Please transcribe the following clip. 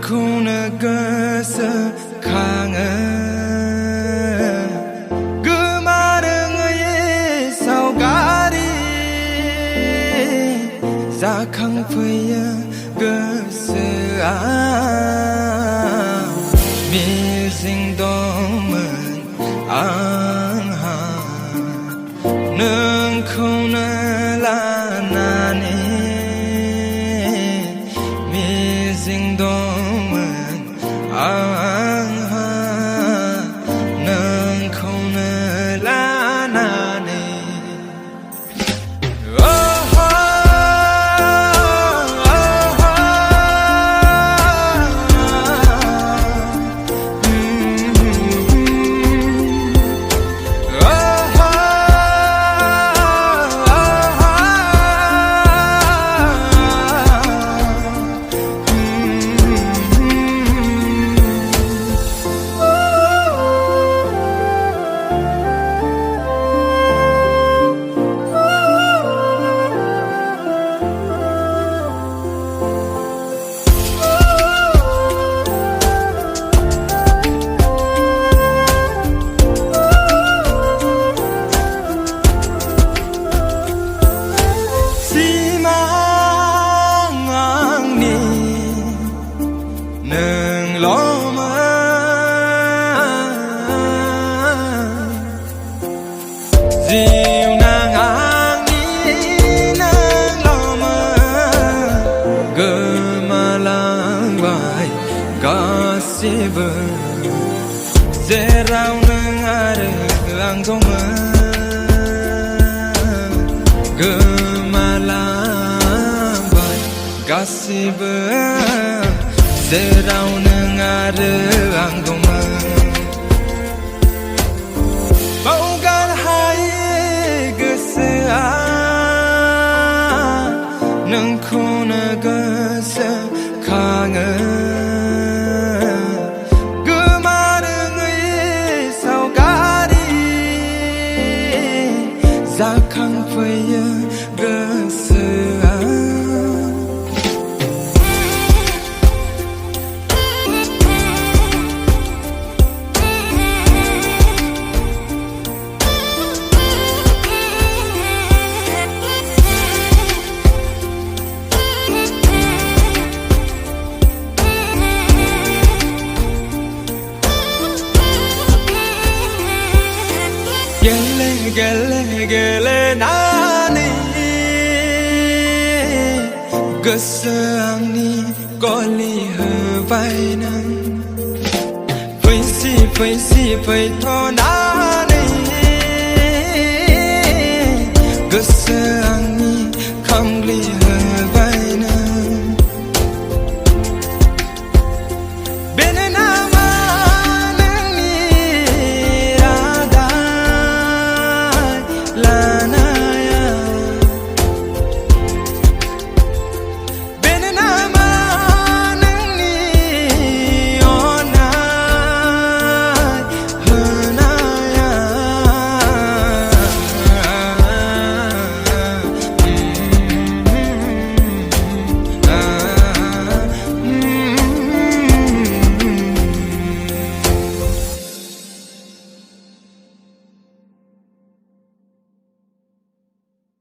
नोंखौनो गोसोखाङो गोमारोङै सावगारि जाखांफैयो गोसोआ मिजिं दंमोन आंहा नोंखौनो लानानै मिजिं दंमोन आंहा नोंखौनो लानानै जिउनां आंनि नोंल'मोन गोमालांबाय गासिबो जेराव नों आरो आं दंमोन गोमालांबाय गासिबो जेराव नों आरो आं दंमोन बावगार हायै गोसोआ नोंखौनो गोसोखाङो गोमारोङै सावगारि जाखांफैयो गोसोआ गेलेनानै गोसो आंनि गलि होबाय नों फैसि फैथ'नानै